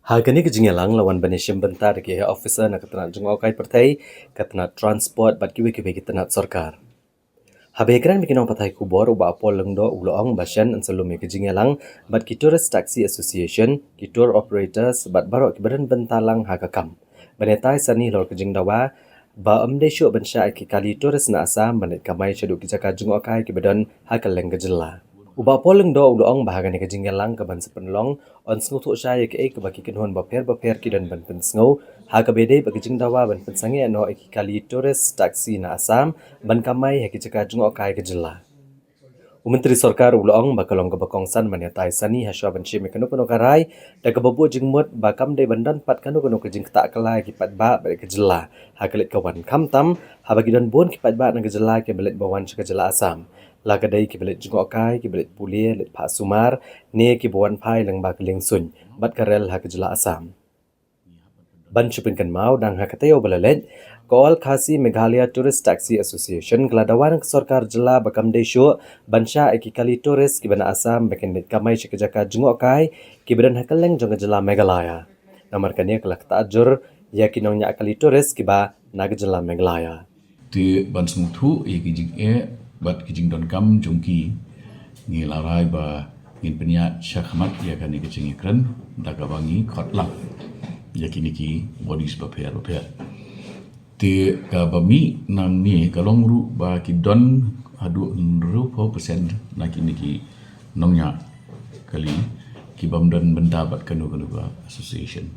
Hagani kejingelang lawan banishim bentar ke officer na katana jungokai pertai katana transport bat kiwe katana sarkar. Habekran bikinong patai kubor uba apol lengdo uloong basyan an salumi kejingelang bat ki Tourist Taxi Association ki tour operators bat barok ki badan bentalang hakakam. Banetai sani lor kejingdawa ba amde syuk bensya ki kali tourist na asam banet kamai syaduk ki jaka jungokai ki badan hakaleng kejela. Uba poleng do uloong bahagan ni kejinggelang ke ban sepenlong on sngu tu syai ke ek baki kinhon baper ki dan ban pensngo ha ka bede baki jingdawa ban pensange no ek kali tourist taxi na asam ban kamai ha ki jaka jungo kai ke jela. Menteri Sarkar uloong bakalong ke bakongsan manyatai sani hasya ban shi mekano kono karai da ke babu jingmut bakam de bandan pat kanu kono ke jing tak kelai ki pat ba ba ke jela ha kelit kawan kamtam ha bagi dan bon ki pat ba na ke jela ke belit bawan ke jela asam. Lagadai ki belit jengok kai ki belit pulia lit pak sumar ne ki bawan pai lang ba keling sun bat karel ha ke jela asam. Ban chupin kan mau dang ha kateo balalet Kol Khasi Meghalaya Tourist Taxi Association keladawan ke sarkar jela bakam desyo bansha eki kali tourist ki bana asam bekenit kamai shikajaka jengok kai ki badan hakaleng jong jela Meghalaya. Namar kania kelak taajur ya kinongnya kali tourist ki ba nag jela Meghalaya. Ti ban smutu kijing bat kijing don kam jongki ngi larai ba ngin penya syakmat ya kan ni kijing ikran daga bangi khotlang ya kini ki bodies paper ti ka bami nang ni kalong ru ba ki don adu 4% na kini ki nongnya kali ki bam don benda bat kanu ba association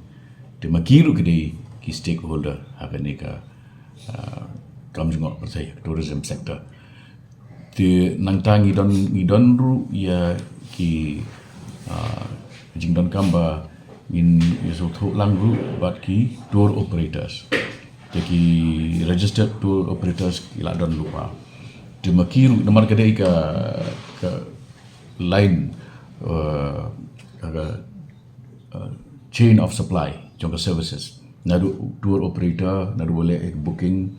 ti makiru kidi ki stakeholder hakan ni ka kam jengok percaya tourism sector ti nang tangi don ru ya ki jingdon kamba in yeso thu lang ru bat ki tour operators jadi registered tour operators ila don lupa ti makiru nomor kedai ka line chain of supply jongka services nadu tour operator nadu boleh booking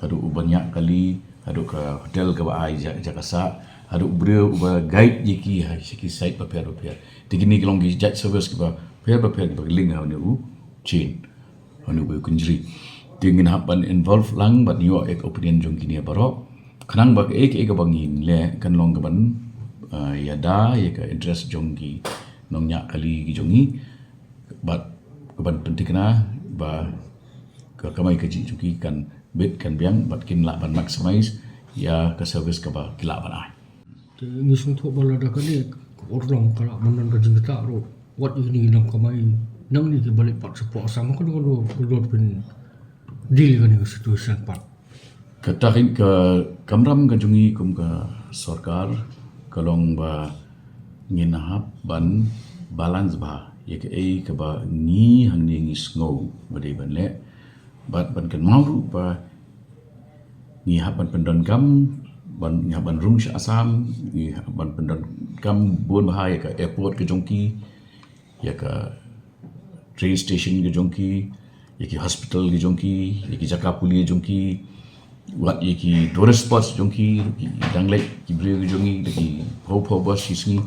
hadu banyak kali hadu ke hotel ke baai jakasa hadu brio ba guide yiki siki site paper tigini kelong gi jet service ke ba paper ke link ha ni chain hanu bu kunjri tingin hapan involve lang bat yo ek opinion jong kini baro kanang ba ek bangin le kan long ke ban ya da ya ke interest jong ki nongnya kali gi jongi bat keban penting ba ke kamai ke juki kan bit kan biang bat kin la ban maximize ya ke service ke ba kila ban ai ni sung tho bala da kali orlong kala manan ka jingta ro wat ini nang kamai nang ni ke balik pat support sama kan do pin deal kan ni situation pat katakin ke kamram ka jungi kum ka sarkar kalong ba nginahap ban balance ba ya ke ba ni hang ni snow bade ban le bat ban kan mau ba ni haban pendon kam ban haban rung asam ni haban pendon kam bon bahaya ke airport ke jongki ya ke train station ke jongki ya ke hospital ke jongki ya ke jaka puli jongki wat ya ke tourist spots jongki danglek ki bri ke jongi ki pau bus sisni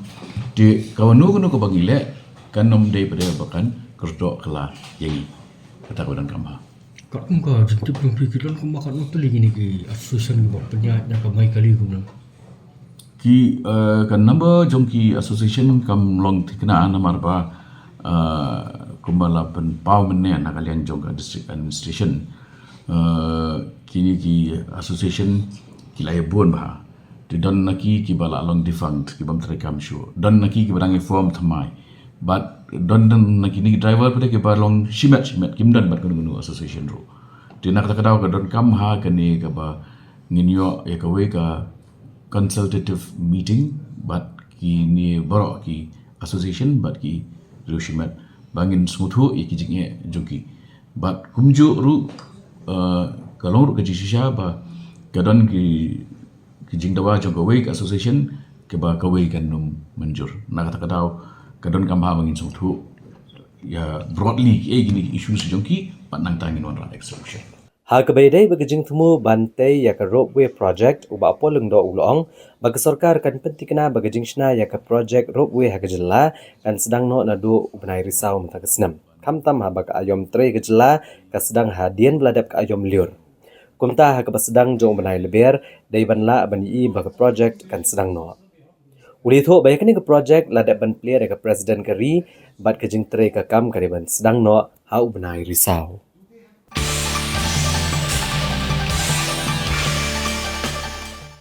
de kawanu ko bangile kan nom dei pada bakan kerdo kala yangi kata ko dan kamha kat ka jintip ng pikiran ko makan no tuli gini ki association ba penya nya kamai kali ko na ki kan number jongki association kam long tikna namar ba kumbala pen pau menne na kalian jong district administration kini ki association ki lai bon ba ti don naki ki bala long defunct ki bam terekam show don naki ki barang form thamai but don naki ni driver pada ke balong shimat kim dan bat gunu association ro ti nak ta kadaw ka don kam ha kani ka ba nginyo ya ka we ka consultative meeting but ki ni baro ki association but ki rushimat bangin smuthu ki jinge joki but kumju ru kalong ru ka jisha ba kadon ki jingdawa jong ka we association ke ba ka we kan num manjur nak ta kadaw kadon kam ha bangin smuthu ya broadly gini issues jongki patnang tangin wan rat execution Ha kebaidai bagi jing temu bantai ya ke roadway project uba poleng do ulong bagi sarkar kan pentikna bagi jing shna ya ke project roadway ha ke jela kan sedang no na do ubnai risau mata ke senam kam tam ha ba ka ayom tre ke jela ka sedang hadian beladap ka ayom liur. Kumta ha ka sedang jong banai leber dai ban la ban i ba ka project kan sedang no. Uli tho ba yakni ka project ladap ban player ka president ka ri bat ka jing tre ka kam ka ban sedang no ha u banai risau.